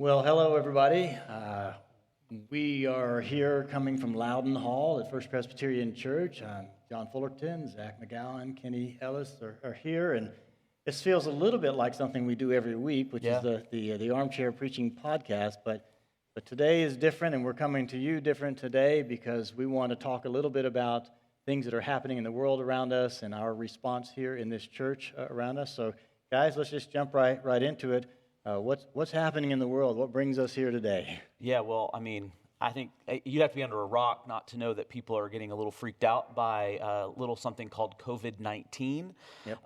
Well, hello, everybody. We are here coming from Loudon Hall at First Presbyterian Church. John Fullerton, Zach McGowan, Kenny Ellis are here, and this feels a little bit like something we do every week, which is the Armchair Preaching Podcast, but today is different, and we're coming to you different today because we want to talk a little bit about things that are happening in the world around us and our response here in this church around us. So, guys, let's just jump right into it. What's happening in the world? What brings us here today? Yeah, well, I think you'd have to be under a rock not to know that people are getting a little freaked out by a little something called COVID-19. Yep.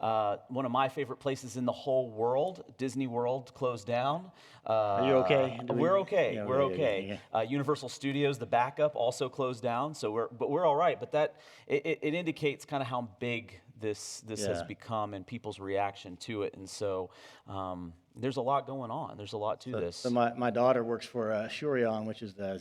One of my favorite places in the whole world, Disney World, closed down. Are you okay? We're okay. Yeah, we're yeah, okay. yeah. Universal Studios, the backup, also closed down. So we're all right. But that it indicates kind of how big this has become and people's reaction to it. And so there's a lot going on. There's a lot to this. So my daughter works for Shurion, which is the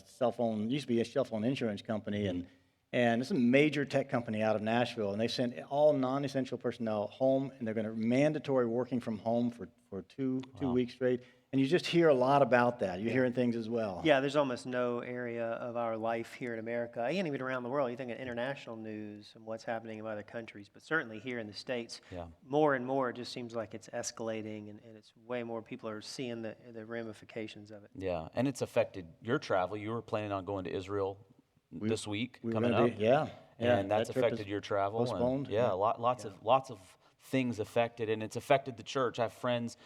used to be a cell phone insurance company, and it's a major tech company out of Nashville, and they sent all non-essential personnel home, and they're going to mandatory working from home for two weeks straight. And you just hear a lot about that. You're hearing things as well. Yeah, there's almost no area of our life here in America, and even around the world. You think of international news and what's happening in other countries, but certainly here in the States, more and more it just seems like it's escalating, and it's way more people are seeing the ramifications of it. Yeah, and it's affected your travel. You were planning on going to Israel this week coming up. And that's affected your travel. Postponed. And lots of things affected, and it's affected the church. I have friends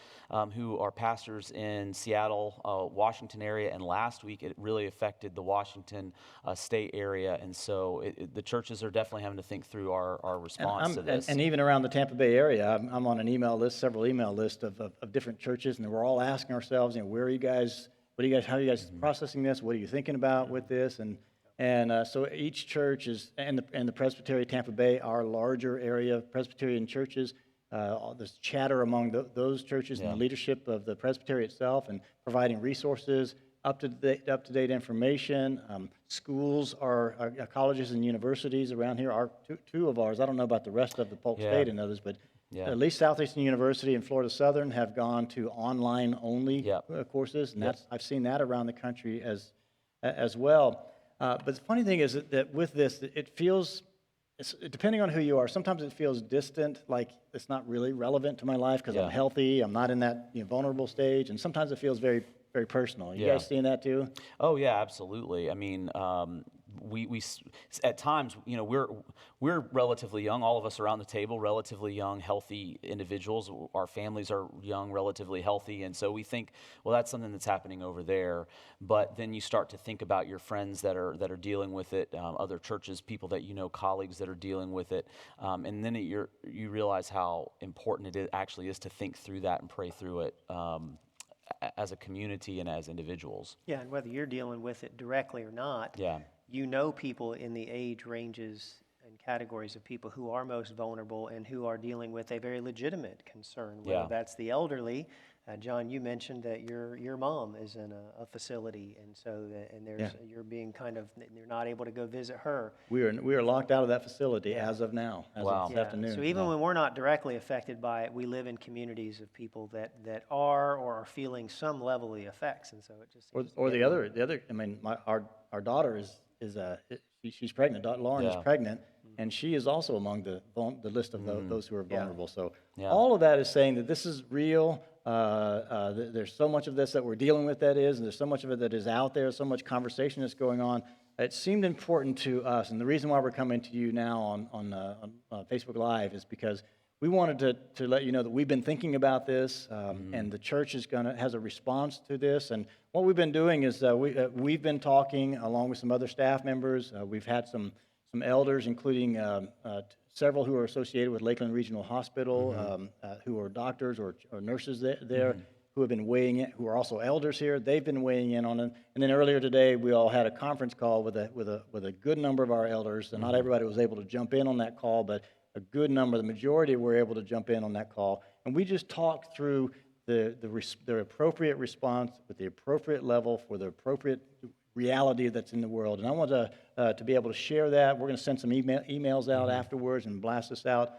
who are pastors in Seattle, Washington area, and last week it really affected the Washington state area, and so the churches are definitely having to think through our response to this. And even around the Tampa Bay area, I'm on an several email lists of different churches, and we're all asking ourselves, where are you guys? How are you guys processing this? What are you thinking about with this? And so each church is, and the Presbytery Tampa Bay, our larger area of Presbyterian churches, there's chatter among those churches and the leadership of the Presbytery itself, and providing resources, up-to-date information. Schools, colleges and universities around here are two of ours. I don't know about the rest of the Polk State and others, but at least Southeastern University and Florida Southern have gone to online-only courses, and I've seen that around the country as well. But the funny thing is that with this, it feels, depending on who you are, sometimes it feels distant, like it's not really relevant to my life because I'm healthy, I'm not in that vulnerable stage, and sometimes it feels very, very personal. You guys seeing that too? Oh yeah, absolutely. I mean, we at times, we're relatively young. All of us around the table, relatively young, healthy individuals. Our families are young, relatively healthy, and so we think, well, that's something that's happening over there. But then you start to think about your friends that are dealing with it, other churches, people that colleagues that are dealing with it, and then you realize how important it actually is to think through that and pray through it. As a community and as individuals. Yeah, and whether you're dealing with it directly or not, people in the age ranges and categories of people who are most vulnerable and who are dealing with a very legitimate concern, whether that's the elderly. John, you mentioned that your mom is in a facility, and so you're being you're not able to go visit her. We are locked out of that facility as of now, as of this afternoon. So even when we're not directly affected by it, we live in communities of people that are or are feeling some level of the effects, and so it just seems the other. I mean, our daughter she's pregnant. Lauren is pregnant. And she is also among the list of those who are vulnerable. So all of that is saying that this is real. There's so much of this that we're dealing with and there's so much of it that is out there, so much conversation that's going on. It seemed important to us, and the reason why we're coming to you now on Facebook Live is because we wanted to let you know that we've been thinking about this, and the church has a response to this. And what we've been doing is we've been talking along with some other staff members. We've had some elders, including several who are associated with Lakeland Regional Hospital, who are doctors or nurses there, who have been weighing in, who are also elders here. They've been weighing in on it. And then earlier today, we all had a conference call with a good number of our elders. And not everybody was able to jump in on that call, but a good number, the majority, were able to jump in on that call. And we just talked through the appropriate response with the appropriate level for the appropriate reality that's in the world. And I want to be able to share that. We're going to send some emails out afterwards and blast this out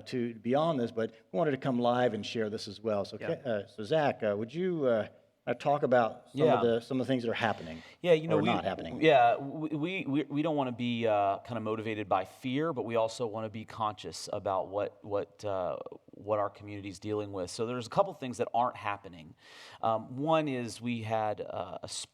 to beyond this, but we wanted to come live and share this as well. So, so Zach, would you talk about some of the things that are happening. Yeah, or not happening. Yeah, we don't want to be kind of motivated by fear, but we also want to be conscious about what our community is dealing with. So there's a couple things that aren't happening. One is we had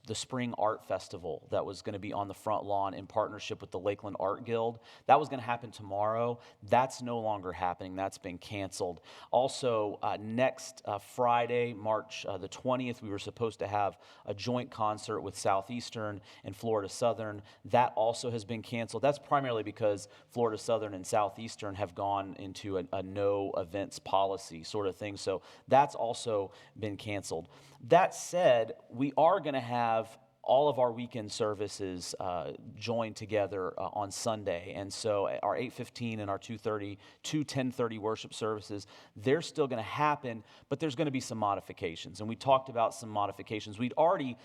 the Spring Art Festival that was going to be on the front lawn in partnership with the Lakeland Art Guild. That was going to happen tomorrow. That's no longer happening. That's been canceled. Also, next Friday, March the 20th, we were supposed to have a joint concert with Southeastern and Florida Southern. That also has been canceled. That's primarily because Florida Southern and Southeastern have gone into a no events policy sort of thing. So that's also been canceled. That said, we are going to have all of our weekend services joined together on Sunday. And so our 8:15 and our 2:30, 10:30 worship services, they're still going to happen, but there's going to be some modifications. And we talked about some modifications. We'd already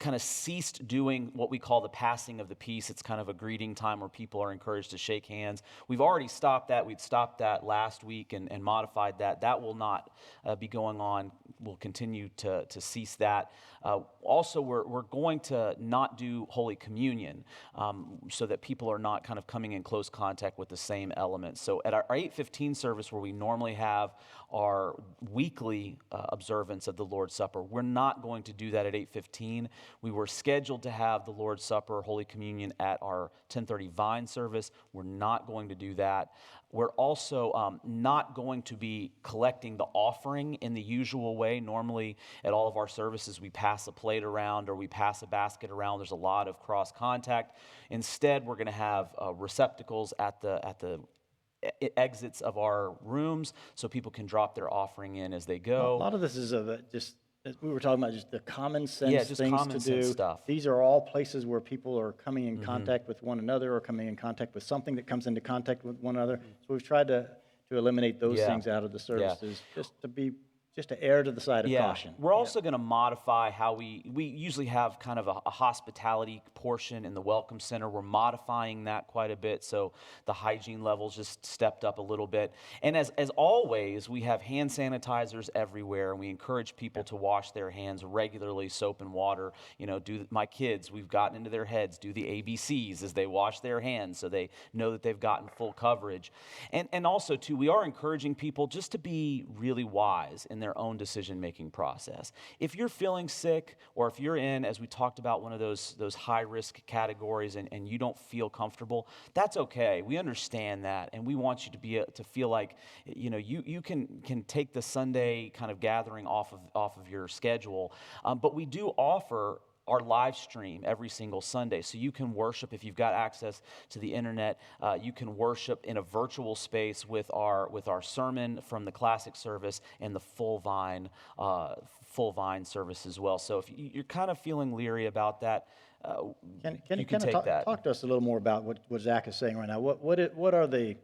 kind of ceased doing what we call the passing of the peace. It's kind of a greeting time where people are encouraged to shake hands. We've already stopped that. We'd stopped that last week and modified that. That will not be going on. We'll continue to cease that. Also, we're going to not do Holy Communion so that people are not kind of coming in close contact with the same elements. So at our 8:15 service, where we normally have our weekly observance of the Lord's Supper, we're not going to do that at 8:15. We were scheduled to have the Lord's Supper, Holy Communion at our 10:30 Vine service. We're not going to do that. We're also not going to be collecting the offering in the usual way. Normally, at all of our services, we pass a plate around or we pass a basket around. There's a lot of cross contact. Instead, we're going to have receptacles at the exits of our rooms so people can drop their offering in as they go. A lot of this is just, we were talking about just the common sense just things common to sense do. Stuff. These are all places where people are coming in contact with one another or coming in contact with something that comes into contact with one another. So we've tried to eliminate those things out of the services just to err to the side of caution. We're also going to modify how we usually have kind of a hospitality portion in the Welcome Center. We're modifying that quite a bit, so the hygiene levels just stepped up a little bit. And as always, we have hand sanitizers everywhere, and we encourage people to wash their hands regularly, soap and water. My kids, we've gotten into their heads, do the ABCs as they wash their hands so they know that they've gotten full coverage. And also, too, we are encouraging people just to be really wise in their own decision-making process. If you're feeling sick, or if you're in, as we talked about, one of those high-risk categories and you don't feel comfortable, that's okay. We understand that, and we want you to feel like you can take the Sunday kind of gathering off of your schedule. But we do offer our live stream every single Sunday. So you can worship if you've got access to the internet. You can worship in a virtual space with our sermon from the classic service and the full vine service as well. So if you're kind of feeling leery about that, you can take that. Talk to us a little more about what Zach is saying right now. What are the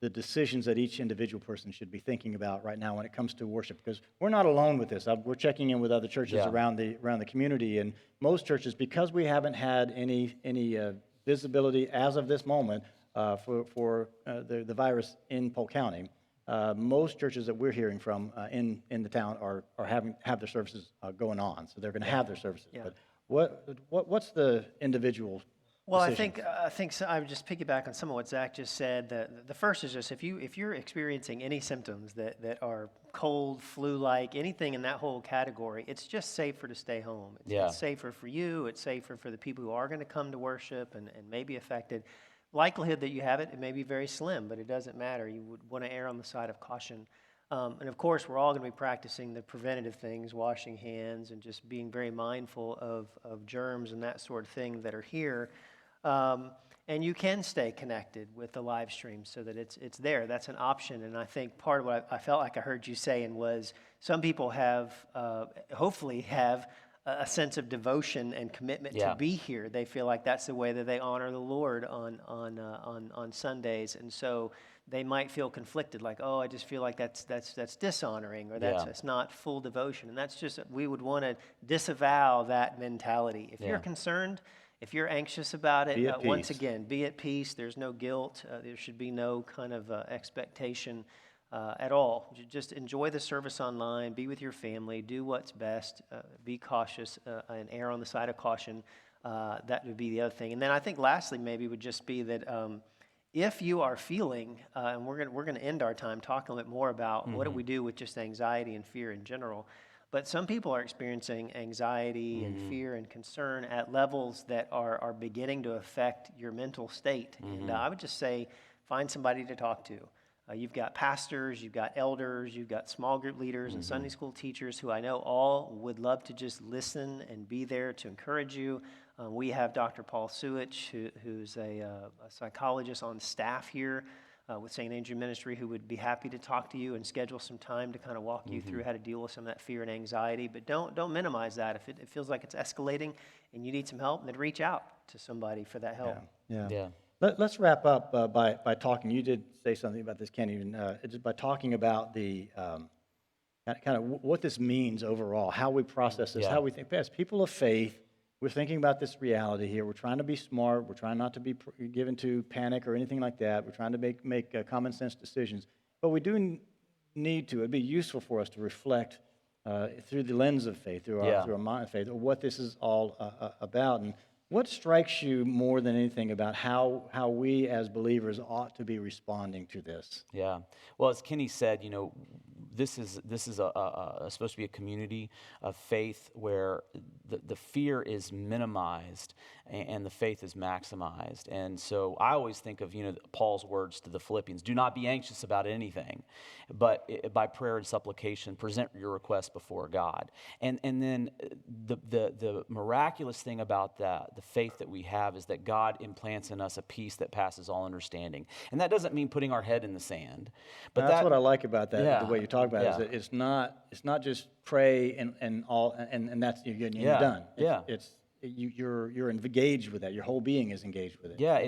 decisions that each individual person should be thinking about right now when it comes to worship? Because we're not alone with this. We're checking in with other churches around the community, and most churches, because we haven't had any visibility as of this moment for the virus in Polk County, most churches that we're hearing from in the town have their services going on, so they're going to have their services. Yeah. But what's the individual? Well, I think so. I would just piggyback on some of what Zach just said. The first is just if you're experiencing any symptoms that are cold, flu-like, anything in that whole category, it's just safer to stay home. It's safer for you. It's safer for the people who are going to come to worship and may be affected. Likelihood that you have it may be very slim, but it doesn't matter. You would want to err on the side of caution. And of course, we're all going to be practicing the preventative things, washing hands and just being very mindful of germs and that sort of thing that are here. And you can stay connected with the live stream so that it's there. That's an option. And I think part of what I felt like I heard you saying was some people hopefully have a sense of devotion and commitment to be here. They feel like that's the way that they honor the Lord on Sundays. And so they might feel conflicted, like, oh, I just feel like that's dishonoring, or that's not full devotion. And that's just, we would want to disavow that mentality. If you're concerned, if you're anxious about it, once again, be at peace. There's no guilt. There should be no kind of expectation at all. Just enjoy the service online, be with your family, do what's best, be cautious, and err on the side of caution. That would be the other thing. And then I think lastly maybe would just be that if you are feeling, and we're gonna end our time talking a little bit more about what do we do with just anxiety and fear in general. But some people are experiencing anxiety and fear and concern at levels that are beginning to affect your mental state. And I would just say, find somebody to talk to. You've got pastors, you've got elders, you've got small group leaders and Sunday school teachers who I know all would love to just listen and be there to encourage you. We have Dr. Paul Suich, who's a psychologist on staff here with St. Andrew Ministry, who would be happy to talk to you and schedule some time to kind of walk you through how to deal with some of that fear and anxiety. But don't minimize that. If it feels like it's escalating and you need some help, then reach out to somebody for that help. Yeah. Let's wrap up by talking. You did say something about this, Kenny, just by talking about the kind of what this means overall, how we process this, how we think. As people of faith, we're thinking about this reality here. We're trying to be smart. We're trying not to be given to panic or anything like that. We're trying to make common sense decisions. But we do need to. It'd be useful for us to reflect through the lens of faith, through our mind of faith, what this is all about. And what strikes you more than anything about how we as believers ought to be responding to this? Yeah. Well, as Kenny said, this is supposed to be a community of faith where the fear is minimized and the faith is maximized. And so I always think of Paul's words to the Philippians: "Do not be anxious about anything, but by prayer and supplication present your requests before God." And then the miraculous thing about the faith that we have is that God implants in us a peace that passes all understanding. And that doesn't mean putting our head in the sand, but that's what I like about that. The way you talk about it is that it's not just pray and that's you're done. You're engaged with that. Your whole being is engaged with it. Yeah,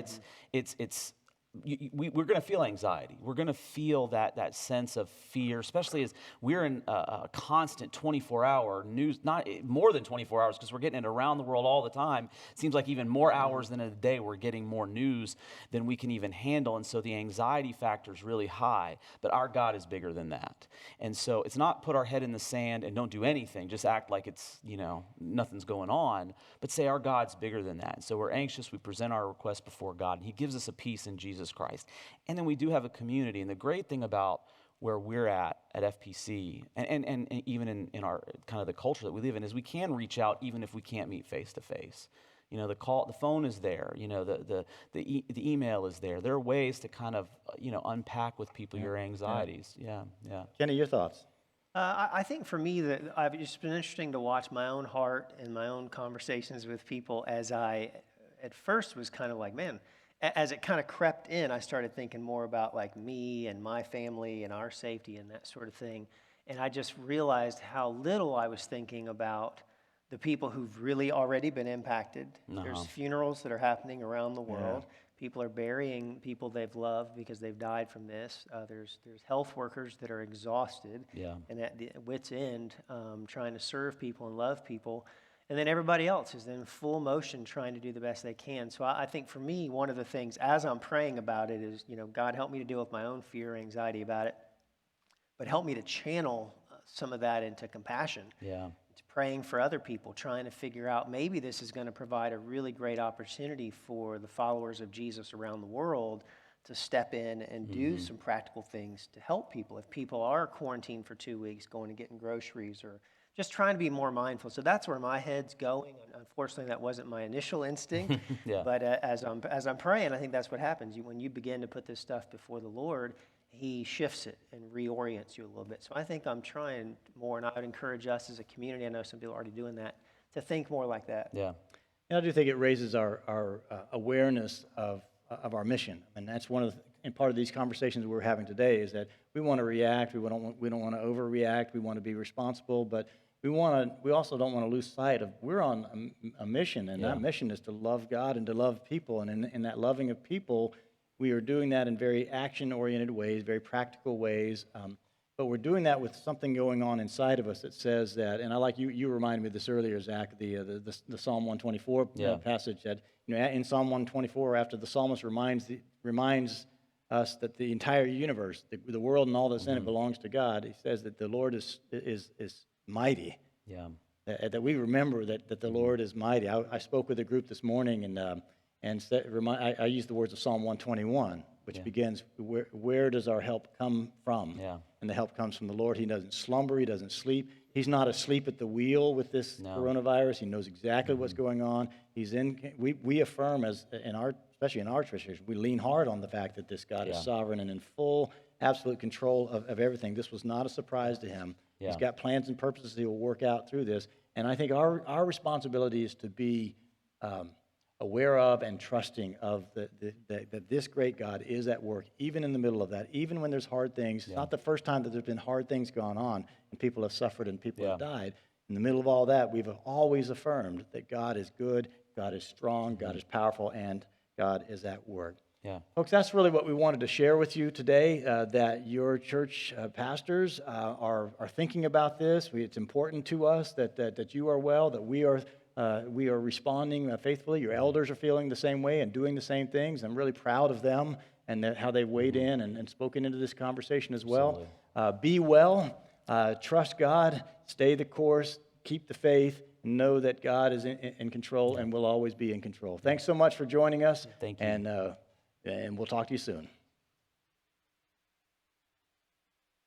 we're going to feel anxiety. We're going to feel that sense of fear, especially as we're in a constant 24-hour news, not more than 24 hours, because we're getting it around the world all the time. It seems like even more hours than a day, we're getting more news than we can even handle. And so the anxiety factor is really high, but our God is bigger than that. And so it's not put our head in the sand and don't do anything, just act like it's, nothing's going on, but say our God's bigger than that. And so we're anxious, we present our request before God, and He gives us a peace in Jesus Christ. And then we do have a community. And the great thing about where we're at FPC, and even in our kind of the culture that we live in, is we can reach out even if we can't meet face to face. The phone is there. The email is there. There are ways to kind of unpack with people your anxieties. Yeah. Kenny, your thoughts? I think for me that it's been interesting to watch my own heart and my own conversations with people as I at first was kind of like, man. As it kind of crept in, I started thinking more about like me and my family and our safety and that sort of thing. And I just realized how little I was thinking about the people who've really already been impacted. There's funerals that are happening around the world. People are burying people they've loved because they've died from this. There's health workers that are exhausted and at the wit's end trying to serve people and love people. And then everybody else is in full motion trying to do the best they can. So I think for me, one of the things, as I'm praying about it, is, God, help me to deal with my own fear, anxiety about it, but help me to channel some of that into compassion. It's praying for other people, trying to figure out maybe this is going to provide a really great opportunity for the followers of Jesus around the world to step in and do some practical things to help people. If people are quarantined for 2 weeks, going to getting groceries or just trying to be more mindful. So that's where my head's going. Unfortunately, that wasn't my initial instinct. But as I'm praying, I think that's what happens. When you begin to put this stuff before the Lord, He shifts it and reorients you a little bit. So I think I'm trying more, and I would encourage us as a community, I know some people are already doing that, to think more like that. And I do think it raises our awareness of our mission. And that's one of and part of these conversations we're having today is that we want to react. We don't want to overreact. We want to be responsible, but we also don't want to lose sight of we're on a mission, and that mission is to love God and to love people. And in that loving of people, we are doing that in very action-oriented ways, very practical ways. But we're doing that with something going on inside of us that says that. And I like you reminded me of this earlier, Zach, the Psalm 124 passage that in Psalm 124, after the psalmist reminds us that the entire universe, the world and all that's in it belongs to God. He says that the Lord is mighty. Yeah. That we remember that the Lord is mighty. I spoke with a group this morning and I used the words of Psalm 121, which begins, where does our help come from? Yeah. And the help comes from the Lord. He doesn't slumber. He doesn't sleep. He's not asleep at the wheel with this coronavirus. He knows exactly what's going on. We affirm, especially in our tradition, we lean hard on the fact that this God is sovereign and in full, absolute control of everything. This was not a surprise to him. Yeah. He's got plans and purposes he will work out through this. And I think our responsibility is to be aware of and trusting of that this great God is at work, even in the middle of that, even when there's hard things. It's not the first time that there's been hard things going on and people have suffered and people have died. In the middle of all that, we've always affirmed that God is good, God is strong, God is powerful, and God is at work. Yeah. Folks, that's really what we wanted to share with you today, that your church pastors are thinking about this. It's important to us that you are well, that we are responding faithfully. Your elders are feeling the same way and doing the same things. I'm really proud of them and how they've weighed in and spoken into this conversation as well. Be well, trust God, stay the course, keep the faith, and know that God is in control and will always be in control. Thanks so much for joining us. Thank you. And we'll talk to you soon.